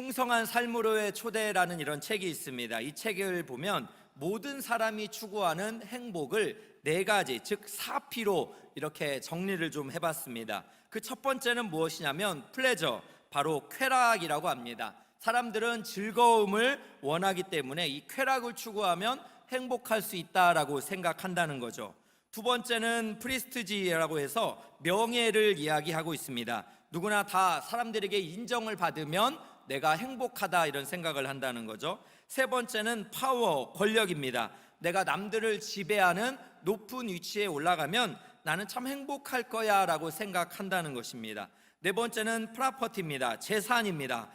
풍성한 삶으로의 초대라는 이런 책이 있습니다. 이 책을 보면 모든 사람이 추구하는 행복을 네 가지, 즉 4P로 이렇게 정리를 좀 해봤습니다. 그 첫 번째는 무엇이냐면 플레저, 바로 쾌락이라고 합니다. 사람들은 즐거움을 원하기 때문에 이 쾌락을 추구하면 행복할 수 있다라고 생각한다는 거죠. 두 번째는 프리스티지라고 해서 명예를 이야기하고 있습니다. 누구나 다 사람들에게 인정을 받으면 내가 행복하다 이런 생각을 한다는 거죠. 세 번째는 파워, 권력입니다. 내가 남들을 지배하는 높은 위치에 올라가면 나는 참 행복할 거야 라고 생각한다는 것입니다. 네 번째는 프로퍼티입니다. 재산입니다.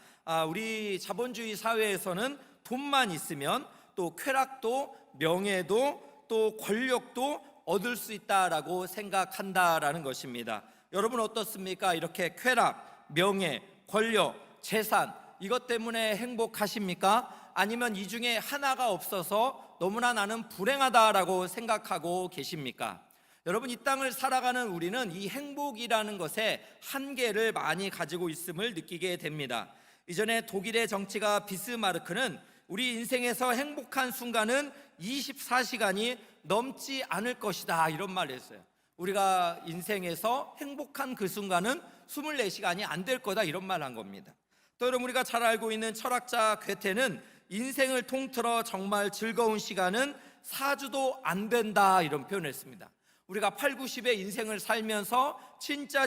우리 자본주의 사회에서는 돈만 있으면 또 쾌락도 명예도 또 권력도 얻을 수 있다라고 생각한다라는 것입니다. 여러분 어떻습니까? 이렇게 쾌락, 명예, 권력, 재산 이것 때문에 행복하십니까? 아니면 이 중에 하나가 없어서 너무나 나는 불행하다라고 생각하고 계십니까? 여러분 이 땅을 살아가는 우리는 이 행복이라는 것에 한계를 많이 가지고 있음을 느끼게 됩니다. 이전에 독일의 정치가 비스마르크는 우리 인생에서 행복한 순간은 24시간이 넘지 않을 것이다 이런 말을 했어요. 우리가 인생에서 행복한 그 순간은 24시간이 안 될 거다 이런 말을 한 겁니다. 또 여러분 우리가 잘 알고 있는 철학자 괴테는 인생을 통틀어 정말 즐거운 시간은 4주도 안 된다 이런 표현을 했습니다. 우리가 8, 90의 인생을 살면서 진짜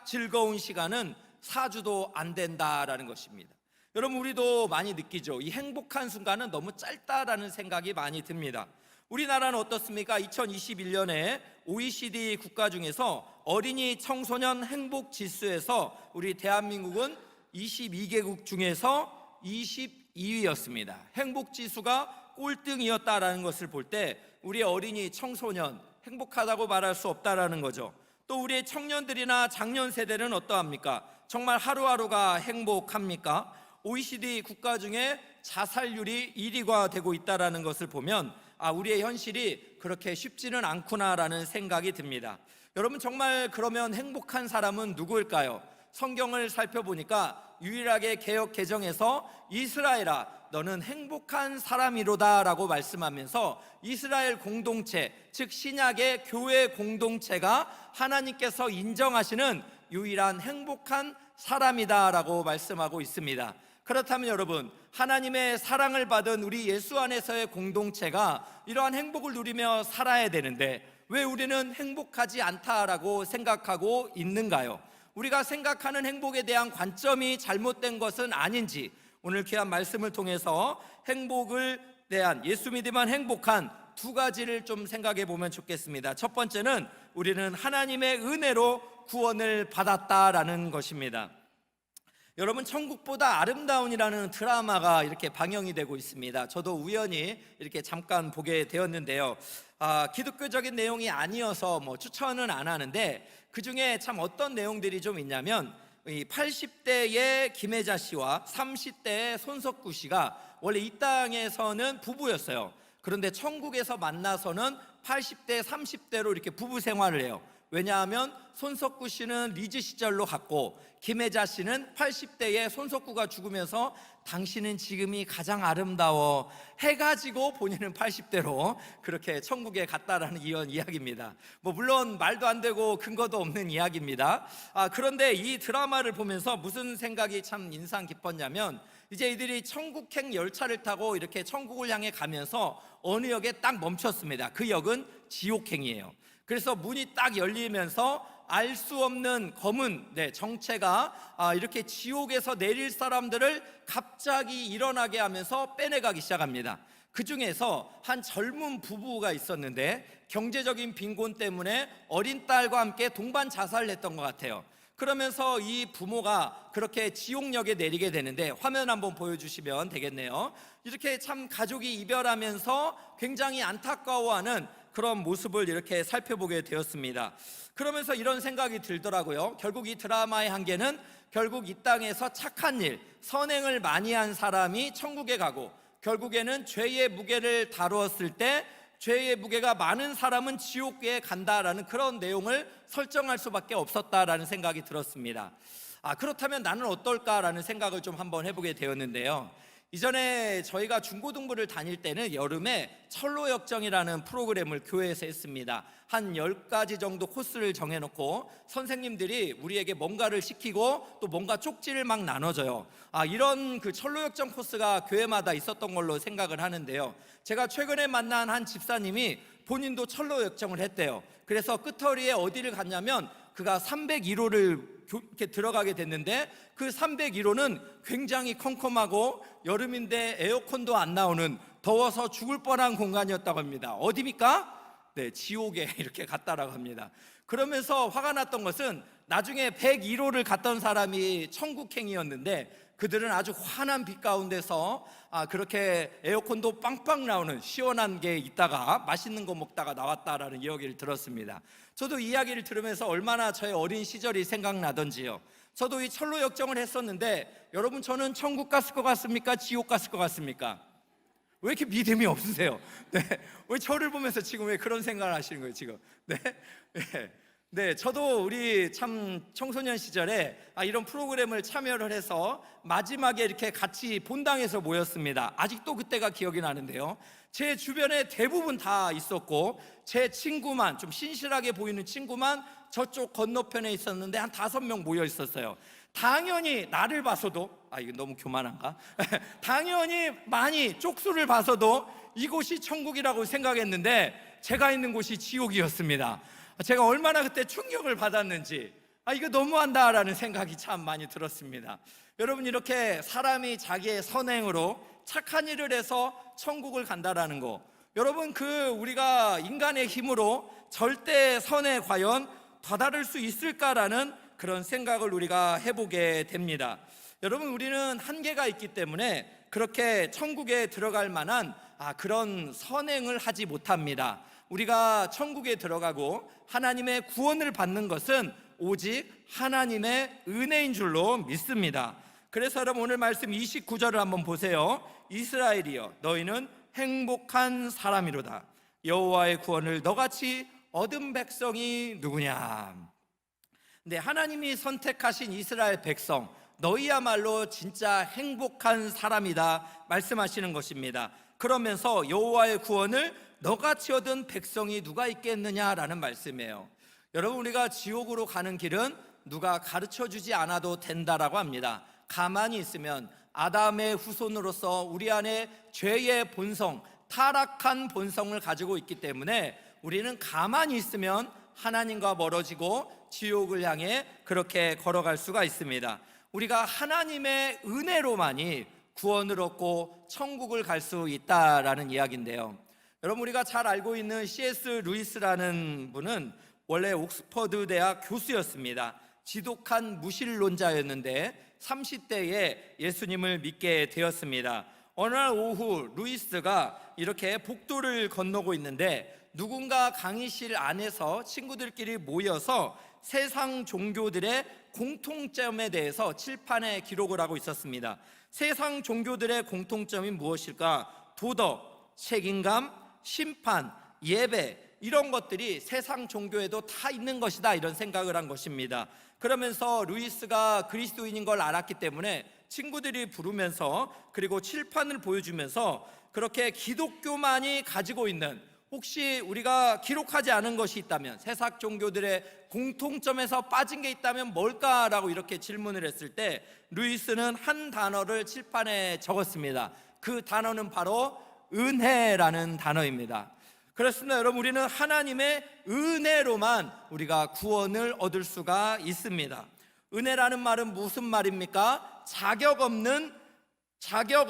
즐거운 시간은 4주도 안 된다라는 것입니다. 여러분 우리도 많이 느끼죠. 이 행복한 순간은 너무 짧다라는 생각이 많이 듭니다. 우리나라는 어떻습니까? 2021년에 OECD 국가 중에서 어린이 청소년 행복 지수에서 우리 대한민국은 22개국 중에서 22위였습니다. 행복 지수가 꼴등이었다라는 것을 볼 때 우리 어린이 청소년 행복하다고 말할 수 없다라는 거죠. 또 우리의 청년들이나 장년 세대는 어떠합니까? 정말 하루하루가 행복합니까? OECD 국가 중에 자살률이 1위가 되고 있다는 것을 보면 우리의 현실이 그렇게 쉽지는 않구나라는 생각이 듭니다. 여러분 정말 그러면 행복한 사람은 누구일까요? 성경을 살펴보니까 유일하게 개역 개정에서 이스라엘아 너는 행복한 사람이로다 라고 말씀하면서 이스라엘 공동체, 즉 신약의 교회 공동체가 하나님께서 인정하시는 유일한 행복한 사람이다 라고 말씀하고 있습니다. 그렇다면 여러분 하나님의 사랑을 받은 우리 예수 안에서의 공동체가 이러한 행복을 누리며 살아야 되는데 왜 우리는 행복하지 않다라고 생각하고 있는가요? 우리가 생각하는 행복에 대한 관점이 잘못된 것은 아닌지 오늘 귀한 말씀을 통해서 행복을 대한 예수 믿으면 행복한 두 가지를 좀 생각해 보면 좋겠습니다. 첫 번째는 우리는 하나님의 은혜로 구원을 받았다라는 것입니다. 여러분 천국보다 아름다운이라는 드라마가 이렇게 방영이 되고 있습니다. 저도 우연히 이렇게 잠깐 보게 되었는데요. 기독교적인 내용이 아니어서 추천은 안 하는데 그 중에 참 어떤 내용들이 좀 있냐면 이 80대의 김혜자 씨와 30대의 손석구 씨가 원래 이 땅에서는 부부였어요. 그런데 천국에서 만나서는 80대 30대로 이렇게 부부 생활을 해요. 왜냐하면 손석구 씨는 리즈 시절로 갔고 김혜자 씨는 80대에 손석구가 죽으면서 당신은 지금이 가장 아름다워 해가지고 본인은 80대로 그렇게 천국에 갔다라는 이런 이야기입니다. 물론 말도 안 되고 근거도 없는 이야기입니다. 그런데 이 드라마를 보면서 무슨 생각이 참 인상 깊었냐면 이제 이들이 천국행 열차를 타고 이렇게 천국을 향해 가면서 어느 역에 딱 멈췄습니다. 그 역은 지옥행이에요. 그래서 문이 딱 열리면서 알 수 없는 검은 정체가 이렇게 지옥에서 내릴 사람들을 갑자기 일어나게 하면서 빼내가기 시작합니다. 그 중에서 한 젊은 부부가 있었는데 경제적인 빈곤 때문에 어린 딸과 함께 동반 자살을 했던 것 같아요. 그러면서 이 부모가 그렇게 지옥역에 내리게 되는데 화면 한번 보여주시면 되겠네요. 이렇게 참 가족이 이별하면서 굉장히 안타까워하는 그런 모습을 이렇게 살펴보게 되었습니다. 그러면서 이런 생각이 들더라고요. 결국 이 드라마의 한계는 결국 이 땅에서 착한 일, 선행을 많이 한 사람이 천국에 가고 결국에는 죄의 무게를 다루었을 때 죄의 무게가 많은 사람은 지옥에 간다라는 그런 내용을 설정할 수밖에 없었다라는 생각이 들었습니다. 그렇다면 나는 어떨까라는 생각을 좀 한번 해보게 되었는데요. 이전에 저희가 중고등부를 다닐 때는 여름에 철로역정이라는 프로그램을 교회에서 했습니다. 한 10가지 정도 코스를 정해놓고 선생님들이 우리에게 뭔가를 시키고 또 뭔가 쪽지를 막 나눠줘요. 이런 그 철로역정 코스가 교회마다 있었던 걸로 생각을 하는데요. 제가 최근에 만난 한 집사님이 본인도 철로역정을 했대요. 그래서 끄터리에 어디를 갔냐면 그가 301호를 이렇게 들어가게 됐는데 그 301호는 굉장히 컴컴하고 여름인데 에어컨도 안 나오는 더워서 죽을 뻔한 공간이었다고 합니다. 어디입니까? 네, 지옥에 이렇게 갔다라고 합니다. 그러면서 화가 났던 것은 나중에 101호를 갔던 사람이 천국행이었는데 그들은 아주 환한 빛 가운데서 그렇게 에어컨도 빵빵 나오는 시원한 게 있다가 맛있는 거 먹다가 나왔다라는 이야기를 들었습니다. 저도 이 이야기를 들으면서 얼마나 저의 어린 시절이 생각나던지요. 저도 이 철로 역정을 했었는데 여러분, 저는 천국 갔을 것 같습니까? 지옥 갔을 것 같습니까? 왜 이렇게 믿음이 없으세요? 네, 왜 저를 보면서 지금 왜 그런 생각을 하시는 거예요 지금? 네, 저도 우리 참 청소년 시절에 이런 프로그램을 참여를 해서 마지막에 이렇게 같이 본당에서 모였습니다. 아직도 그때가 기억이 나는데요. 제 주변에 대부분 다 있었고 제 친구만, 좀 신실하게 보이는 친구만 저쪽 건너편에 있었는데 한 5명 모여 있었어요. 당연히 나를 봐서도, 이거 너무 교만한가? 당연히 많이 쪽수를 봐서도 이곳이 천국이라고 생각했는데 제가 있는 곳이 지옥이었습니다. 제가 얼마나 그때 충격을 받았는지, 이거 너무한다라는 생각이 참 많이 들었습니다. 여러분, 이렇게 사람이 자기의 선행으로 착한 일을 해서 천국을 간다라는 거, 여러분, 우리가 인간의 힘으로 절대 선에 과연 다다를 수 있을까라는 그런 생각을 우리가 해보게 됩니다. 여러분, 우리는 한계가 있기 때문에 그렇게 천국에 들어갈 만한 그런 선행을 하지 못합니다. 우리가 천국에 들어가고 하나님의 구원을 받는 것은 오직 하나님의 은혜인 줄로 믿습니다. 그래서 여러분, 오늘 말씀 29절을 한번 보세요. 이스라엘이여, 너희는 행복한 사람이로다. 여호와의 구원을 너같이 얻은 백성이 누구냐. 네, 하나님이 선택하신 이스라엘 백성, 너희야말로 진짜 행복한 사람이다 말씀하시는 것입니다. 그러면서 여호와의 구원을 너같이 얻은 백성이 누가 있겠느냐라는 말씀이에요. 여러분, 우리가 지옥으로 가는 길은 누가 가르쳐주지 않아도 된다라고 합니다. 가만히 있으면 아담의 후손으로서 우리 안에 죄의 본성, 타락한 본성을 가지고 있기 때문에 우리는 가만히 있으면 하나님과 멀어지고 지옥을 향해 그렇게 걸어갈 수가 있습니다. 우리가 하나님의 은혜로만이 구원을 얻고 천국을 갈 수 있다라는 이야기인데요. 여러분, 우리가 잘 알고 있는 C.S. 루이스라는 분은 원래 옥스퍼드 대학 교수였습니다. 지독한 무신론자였는데 30대에 예수님을 믿게 되었습니다. 어느 날 오후 루이스가 이렇게 복도를 건너고 있는데 누군가 강의실 안에서 친구들끼리 모여서 세상 종교들의 공통점에 대해서 칠판에 기록을 하고 있었습니다. 세상 종교들의 공통점이 무엇일까? 도덕, 책임감, 심판, 예배, 이런 것들이 세상 종교에도 다 있는 것이다, 이런 생각을 한 것입니다. 그러면서 루이스가 그리스도인인 걸 알았기 때문에 친구들이 부르면서, 그리고 칠판을 보여주면서 그렇게 기독교만이 가지고 있는, 혹시 우리가 기록하지 않은 것이 있다면, 세상 종교들의 공통점에서 빠진 게 있다면 뭘까라고 이렇게 질문을 했을 때 루이스는 한 단어를 칠판에 적었습니다. 그 단어는 바로 은혜라는 단어입니다. 그렇습니다. 여러분, 우리는 하나님의 은혜로만 우리가 구원을 얻을 수가 있습니다. 은혜라는 말은 무슨 말입니까? 자격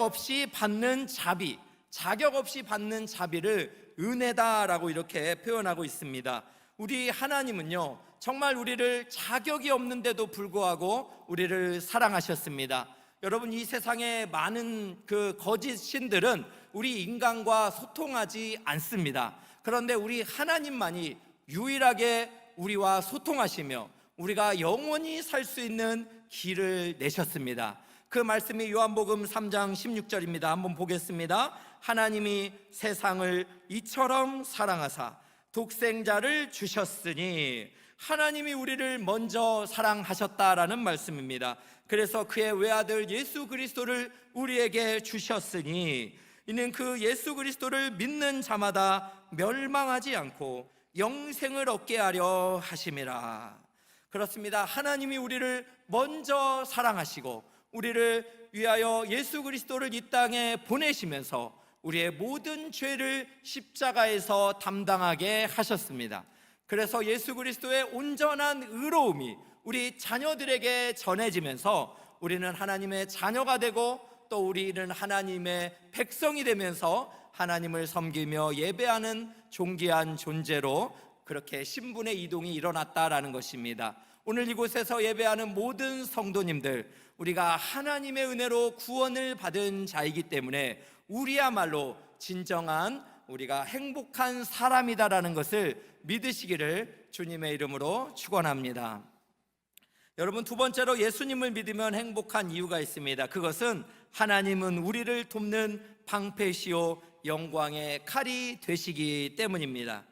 없이 받는 자비, 자격 없이 받는 자비를 은혜다라고 이렇게 표현하고 있습니다. 우리 하나님은요, 정말 우리를 자격이 없는데도 불구하고 우리를 사랑하셨습니다. 여러분, 이 세상에 많은 그 거짓 신들은 우리 인간과 소통하지 않습니다. 그런데 우리 하나님만이 유일하게 우리와 소통하시며 우리가 영원히 살 수 있는 길을 내셨습니다. 그 말씀이 요한복음 3장 16절입니다. 한번 보겠습니다. 하나님이 세상을 이처럼 사랑하사 독생자를 주셨으니, 하나님이 우리를 먼저 사랑하셨다라는 말씀입니다. 그래서 그의 외아들 예수 그리스도를 우리에게 주셨으니 이는 그 예수 그리스도를 믿는 자마다 멸망하지 않고 영생을 얻게 하려 하심이라. 그렇습니다. 하나님이 우리를 먼저 사랑하시고 우리를 위하여 예수 그리스도를 이 땅에 보내시면서 우리의 모든 죄를 십자가에서 담당하게 하셨습니다. 그래서 예수 그리스도의 온전한 의로움이 우리 자녀들에게 전해지면서 우리는 하나님의 자녀가 되고 또 우리는 하나님의 백성이 되면서 하나님을 섬기며 예배하는 존귀한 존재로 그렇게 신분의 이동이 일어났다라는 것입니다. 오늘 이곳에서 예배하는 모든 성도님들, 우리가 하나님의 은혜로 구원을 받은 자이기 때문에 우리야말로 진정한 우리가 행복한 사람이다라는 것을 믿으시기를 주님의 이름으로 축원합니다. 여러분, 두 번째로 예수님을 믿으면 행복한 이유가 있습니다. 그것은 하나님은 우리를 돕는 방패시오 영광의 칼이 되시기 때문입니다.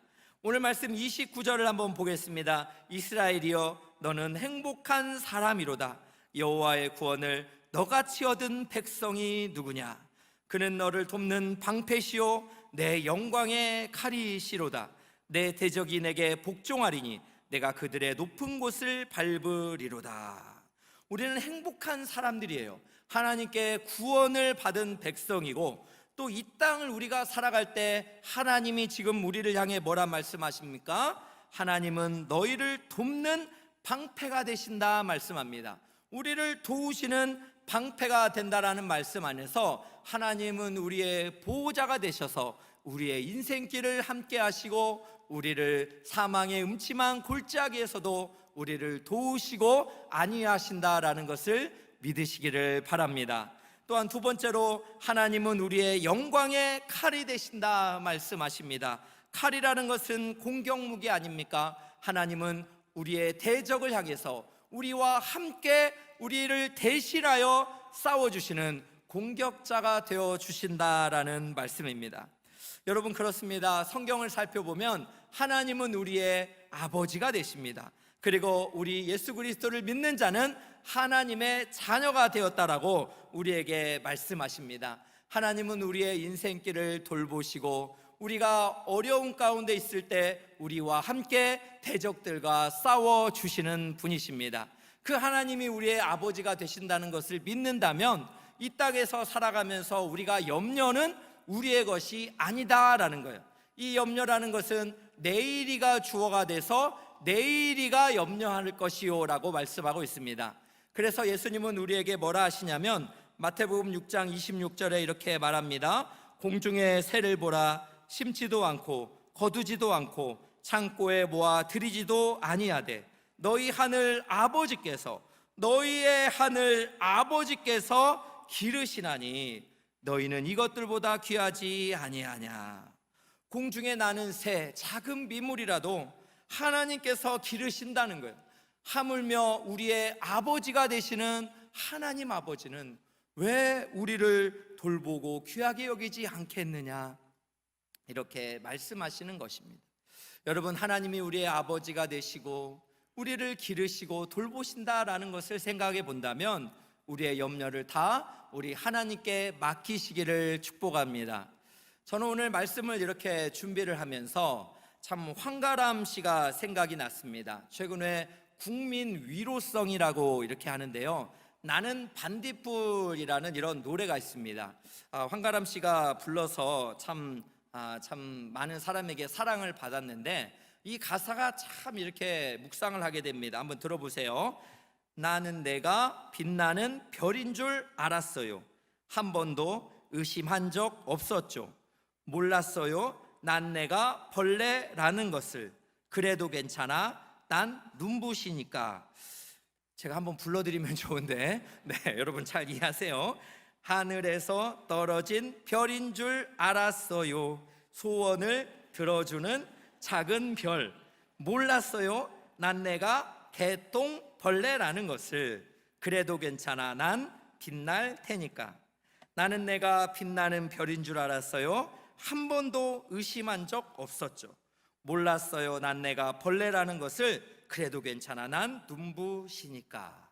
오늘 말씀 29절을 한번 보겠습니다. 이스라엘이여 너는 행복한 사람이로다. 여호와의 구원을 너같이 얻은 백성이 누구냐? 그는 너를 돕는 방패시오 내 영광의 칼이시로다. 내 대적이 내게 복종하리니 내가 그들의 높은 곳을 밟으리로다. 우리는 행복한 사람들이에요. 하나님께 구원을 받은 백성이고 또 이 땅을 우리가 살아갈 때 하나님이 지금 우리를 향해 뭐라 말씀하십니까? 하나님은 너희를 돕는 방패가 되신다 말씀합니다. 우리를 도우시는 방패가 된다라는 말씀 안에서 하나님은 우리의 보호자가 되셔서 우리의 인생길을 함께 하시고 우리를 사망의 음침한 골짜기에서도 우리를 도우시고 안위하신다라는 것을 믿으시기를 바랍니다. 또한 두 번째로 하나님은 우리의 영광의 칼이 되신다 말씀하십니다. 칼이라는 것은 공격무기 아닙니까? 하나님은 우리의 대적을 향해서 우리와 함께 우리를 대신하여 싸워주시는 공격자가 되어주신다라는 말씀입니다. 여러분, 그렇습니다. 성경을 살펴보면 하나님은 우리의 아버지가 되십니다. 그리고 우리 예수 그리스도를 믿는 자는 하나님의 자녀가 되었다라고 우리에게 말씀하십니다. 하나님은 우리의 인생길을 돌보시고 우리가 어려운 가운데 있을 때 우리와 함께 대적들과 싸워주시는 분이십니다. 그 하나님이 우리의 아버지가 되신다는 것을 믿는다면 이 땅에서 살아가면서 우리가 염려는 우리의 것이 아니다라는 거예요. 이 염려라는 것은 내일이가 주어가 돼서 내일이가 염려할 것이요 라고 말씀하고 있습니다. 그래서 예수님은 우리에게 뭐라 하시냐면 마태복음 6장 26절에 이렇게 말합니다. 공중의 새를 보라. 심지도 않고 거두지도 않고 창고에 모아 들이지도 아니하되 너희의 하늘 아버지께서 기르시나니 너희는 이것들보다 귀하지 아니하냐. 공중에 나는 새 작은 미물이라도 하나님께서 기르신다는 거예요. 하물며 우리의 아버지가 되시는 하나님 아버지는 왜 우리를 돌보고 귀하게 여기지 않겠느냐, 이렇게 말씀하시는 것입니다. 여러분, 하나님이 우리의 아버지가 되시고 우리를 기르시고 돌보신다라는 것을 생각해 본다면 우리의 염려를 다 우리 하나님께 맡기시기를 축복합니다. 저는 오늘 말씀을 이렇게 준비를 하면서 참 황가람 씨가 생각이 났습니다. 최근에 국민 위로성이라고 이렇게 하는데요, 나는 반딧불이라는 이런 노래가 있습니다. 황가람 씨가 불러서 참 많은 사람에게 사랑을 받았는데 이 가사가 참 이렇게 묵상을 하게 됩니다. 한번 들어보세요. 나는 내가 빛나는 별인 줄 알았어요. 한 번도 의심한 적 없었죠. 몰랐어요. 난 내가 벌레라는 것을. 그래도 괜찮아. 난 눈부시니까. 제가 한번 불러드리면 좋은데, 네, 여러분 잘 이해하세요. 하늘에서 떨어진 별인 줄 알았어요. 소원을 들어주는 작은 별. 몰랐어요. 난 내가 개똥벌레라는 것을. 그래도 괜찮아. 난 빛날 테니까. 나는 내가 빛나는 별인 줄 알았어요. 한 번도 의심한 적 없었죠. 몰랐어요. 난 내가 벌레라는 것을. 그래도 괜찮아 난 눈부시니까.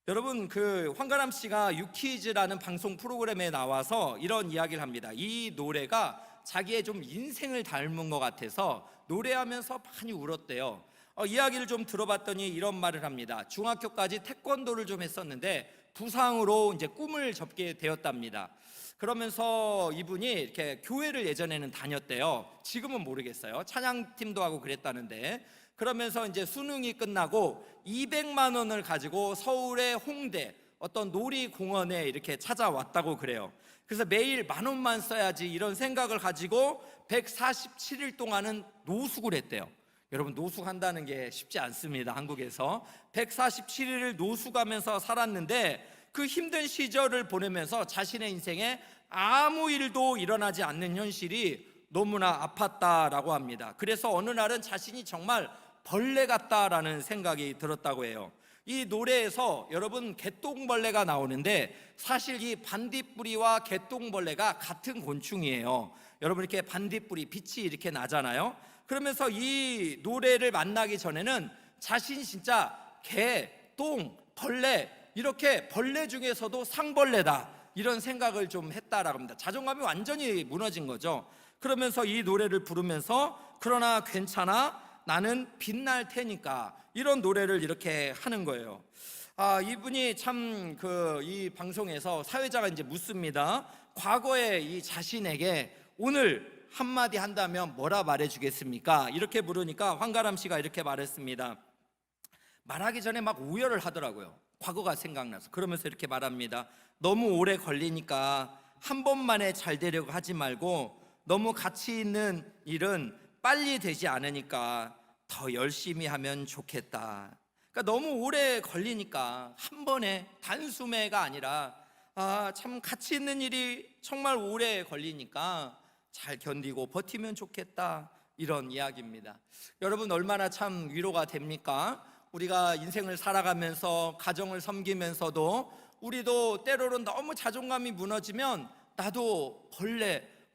여러분, 그 황가람 씨가 유퀴즈라는 방송 프로그램에 나와서 이런 이야기를 합니다. 이 노래가 자기의 좀 인생을 닮은 것 같아서 노래하면서 많이 울었대요. 이야기를 좀 들어봤더니 이런 말을 합니다. 중학교까지 태권도를 좀 했었는데 부상으로 이제 꿈을 접게 되었답니다. 그러면서 이분이 이렇게 교회를 예전에는 다녔대요. 지금은 모르겠어요. 찬양팀도 하고 그랬다는데, 그러면서 이제 수능이 끝나고 200만 원을 가지고 서울의 홍대 어떤 놀이공원에 이렇게 찾아왔다고 그래요. 그래서 매일 10,000원만 써야지 이런 생각을 가지고 147일 동안은 노숙을 했대요. 여러분, 노숙한다는 게 쉽지 않습니다. 한국에서 147일을 노숙하면서 살았는데 그 힘든 시절을 보내면서 자신의 인생에 아무 일도 일어나지 않는 현실이 너무나 아팠다라고 합니다. 그래서 어느 날은 자신이 정말 벌레 같다라는 생각이 들었다고 해요. 이 노래에서 여러분 개똥벌레가 나오는데 사실 이 반딧불이와 개똥벌레가 같은 곤충이에요. 여러분, 이렇게 반딧불이 빛이 이렇게 나잖아요. 그러면서 이 노래를 만나기 전에는 자신이 진짜 개, 똥, 벌레, 이렇게 벌레 중에서도 상벌레다 이런 생각을 좀 했다라고 합니다. 자존감이 완전히 무너진 거죠. 그러면서 이 노래를 부르면서 그러나 괜찮아 나는 빛날 테니까 이런 노래를 이렇게 하는 거예요. 이분이 참 이 방송에서 사회자가 이제 묻습니다. 과거에 이 자신에게 오늘 한마디 한다면 뭐라 말해주겠습니까? 이렇게 물으니까 황가람 씨가 이렇게 말했습니다. 말하기 전에 막 우열을 하더라고요. 과거가 생각나서. 그러면서 이렇게 말합니다. 너무 오래 걸리니까 한 번만에 잘 되려고 하지 말고 너무 가치 있는 일은 빨리 되지 않으니까 더 열심히 하면 좋겠다. 그러니까 너무 오래 걸리니까 한 번에 단숨에가 아니라 참 가치 있는 일이 정말 오래 걸리니까 잘 견디고 버티면 좋겠다, 이런 이야기입니다. 여러분, 얼마나 참 위로가 됩니까? 우리가 인생을 살아가면서 가정을 섬기면서도 우리도 때로는 너무 자존감이 무너지면 나도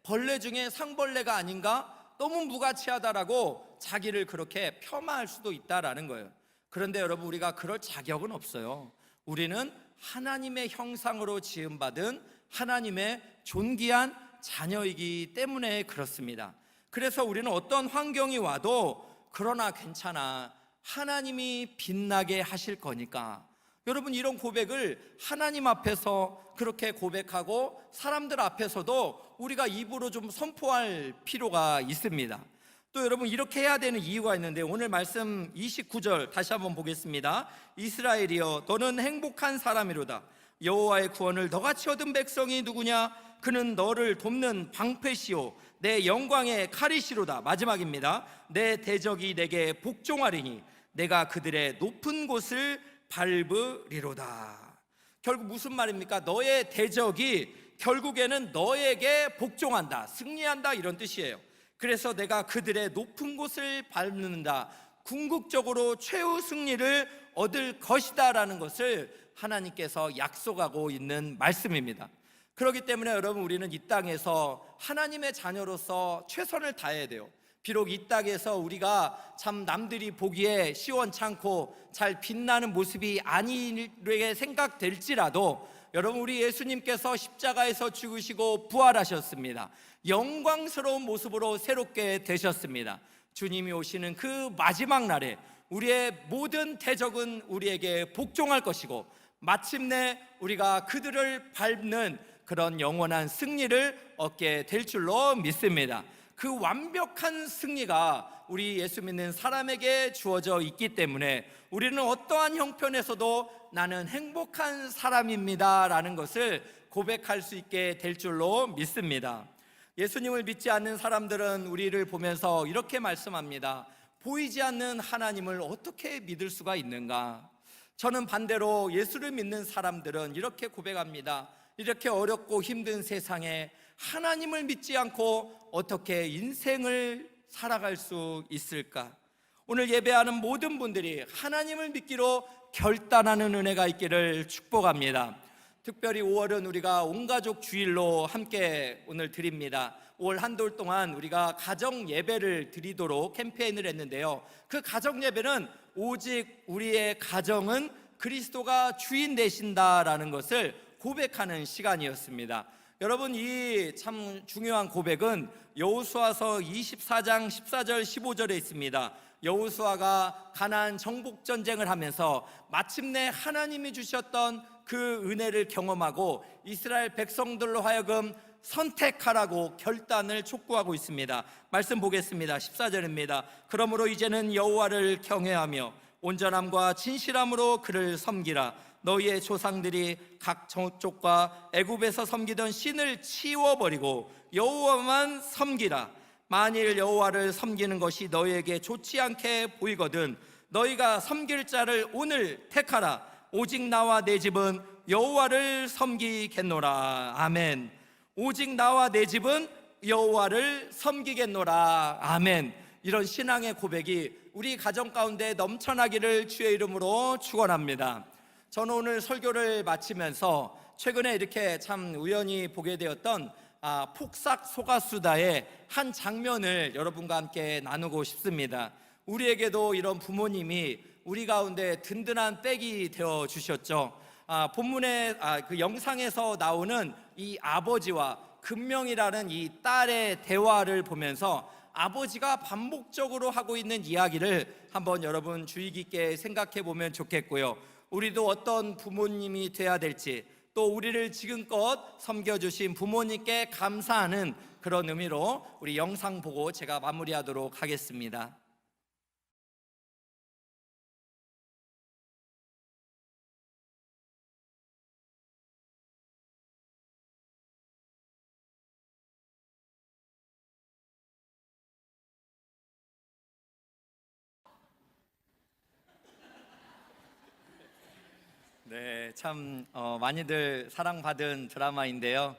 벌레 중에 상벌레가 아닌가? 너무 무가치하다라고 자기를 그렇게 폄하할 수도 있다라는 거예요. 그런데 여러분, 우리가 그럴 자격은 없어요. 우리는 하나님의 형상으로 지음받은 하나님의 존귀한 자녀이기 때문에 그렇습니다. 그래서 우리는 어떤 환경이 와도 그러나 괜찮아, 하나님이 빛나게 하실 거니까. 여러분, 이런 고백을 하나님 앞에서 그렇게 고백하고 사람들 앞에서도 우리가 입으로 좀 선포할 필요가 있습니다. 또 여러분, 이렇게 해야 되는 이유가 있는데 오늘 말씀 29절 다시 한번 보겠습니다. 이스라엘이여 너는 행복한 사람이로다. 여호와의 구원을 너같이 얻은 백성이 누구냐? 그는 너를 돕는 방패시오 내 영광의 칼이시로다. 마지막입니다. 내 대적이 내게 복종하리니 내가 그들의 높은 곳을 밟으리로다. 결국 무슨 말입니까? 너의 대적이 결국에는 너에게 복종한다, 승리한다, 이런 뜻이에요. 그래서 내가 그들의 높은 곳을 밟는다, 궁극적으로 최후 승리를 얻을 것이다 라는 것을 하나님께서 약속하고 있는 말씀입니다. 그렇기 때문에 여러분, 우리는 이 땅에서 하나님의 자녀로서 최선을 다해야 돼요. 비록 이 땅에서 우리가 참 남들이 보기에 시원찮고 잘 빛나는 모습이 아니게 생각될지라도 여러분, 우리 예수님께서 십자가에서 죽으시고 부활하셨습니다. 영광스러운 모습으로 새롭게 되셨습니다. 주님이 오시는 그 마지막 날에 우리의 모든 대적은 우리에게 복종할 것이고 마침내 우리가 그들을 밟는 그런 영원한 승리를 얻게 될 줄로 믿습니다. 그 완벽한 승리가 우리 예수 믿는 사람에게 주어져 있기 때문에 우리는 어떠한 형편에서도 나는 행복한 사람입니다 라는 것을 고백할 수 있게 될 줄로 믿습니다. 예수님을 믿지 않는 사람들은 우리를 보면서 이렇게 말씀합니다. 보이지 않는 하나님을 어떻게 믿을 수가 있는가? 저는 반대로 예수를 믿는 사람들은 이렇게 고백합니다. 이렇게 어렵고 힘든 세상에 하나님을 믿지 않고 어떻게 인생을 살아갈 수 있을까? 오늘 예배하는 모든 분들이 하나님을 믿기로 결단하는 은혜가 있기를 축복합니다. 특별히 5월은 우리가 온가족 주일로 함께 오늘 드립니다. 5월 한 돌 동안 우리가 가정 예배를 드리도록 캠페인을 했는데요. 그 가정 예배는 오직 우리의 가정은 그리스도가 주인 되신다라는 것을 고백하는 시간이었습니다. 여러분, 이 참 중요한 고백은 여호수아서 24장 14절 15절에 있습니다. 여호수아가 가나안 정복 전쟁을 하면서 마침내 하나님이 주셨던 그 은혜를 경험하고 이스라엘 백성들로 하여금 선택하라고 결단을 촉구하고 있습니다. 말씀 보겠습니다. 14절입니다. 그러므로 이제는 여호와를 경외하며 온전함과 진실함으로 그를 섬기라. 너희의 조상들이 각 저쪽과 애굽에서 섬기던 신을 치워버리고 여호와만 섬기라. 만일 여호와를 섬기는 것이 너희에게 좋지 않게 보이거든 너희가 섬길 자를 오늘 택하라. 오직 나와 내 집은 여호와를 섬기겠노라. 아멘. 오직 나와 내 집은 여호와를 섬기겠노라. 아멘. 이런 신앙의 고백이 우리 가정 가운데 넘쳐나기를 주의 이름으로 축원합니다. 저는 오늘 설교를 마치면서 최근에 이렇게 참 우연히 보게 되었던 폭삭 소가수다의 한 장면을 여러분과 함께 나누고 싶습니다. 우리에게도 이런 부모님이 우리 가운데 든든한 백이 되어 주셨죠. 본문의 그 영상에서 나오는 이 아버지와 금명이라는 이 딸의 대화를 보면서 아버지가 반복적으로 하고 있는 이야기를 한번 여러분 주의 깊게 생각해 보면 좋겠고요. 우리도 어떤 부모님이 돼야 될지, 또 우리를 지금껏 섬겨주신 부모님께 감사하는 그런 의미로 우리 영상 보고 제가 마무리하도록 하겠습니다. 네, 참 많이들 사랑받은 드라마인데요.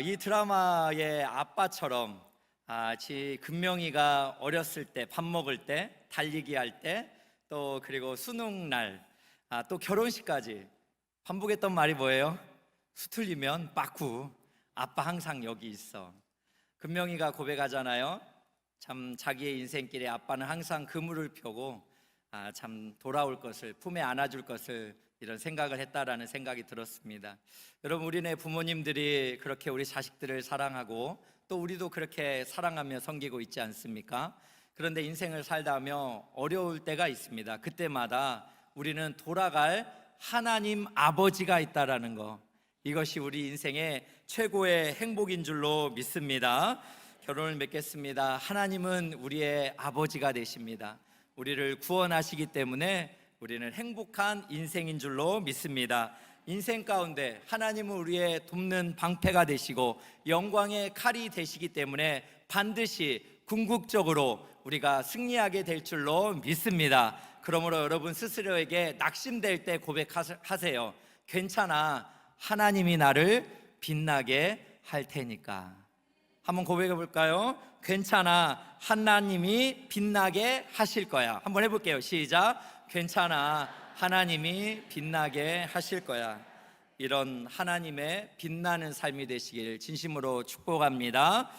이 드라마의 아빠처럼 금명이가 어렸을 때 밥 먹을 때, 달리기 할 때, 또 그리고 수능 날, 또 결혼식까지 반복했던 말이 뭐예요? 수틀리면 빠꾸, 아빠 항상 여기 있어. 금명이가 고백하잖아요. 참 자기의 인생길에 아빠는 항상 그물을 펴고 참 돌아올 것을, 품에 안아줄 것을 이런 생각을 했다라는 생각이 들었습니다. 여러분, 우리네 부모님들이 그렇게 우리 자식들을 사랑하고 또 우리도 그렇게 사랑하며 섬기고 있지 않습니까? 그런데 인생을 살다며 어려울 때가 있습니다. 그때마다 우리는 돌아갈 하나님 아버지가 있다라는 거, 이것이 우리 인생의 최고의 행복인 줄로 믿습니다. 결혼을 맺겠습니다. 하나님은 우리의 아버지가 되십니다. 우리를 구원하시기 때문에 우리는 행복한 인생인 줄로 믿습니다. 인생 가운데 하나님은 우리의 돕는 방패가 되시고 영광의 칼이 되시기 때문에 반드시 궁극적으로 우리가 승리하게 될 줄로 믿습니다. 그러므로 여러분 스스로에게 낙심될 때 고백하세요. 괜찮아, 하나님이 나를 빛나게 할 테니까. 한번 고백해 볼까요? 괜찮아, 하나님이 빛나게 하실 거야. 한번 해볼게요. 시작. 괜찮아, 하나님이 빛나게 하실 거야. 이런 하나님의 빛나는 삶이 되시길 진심으로 축복합니다.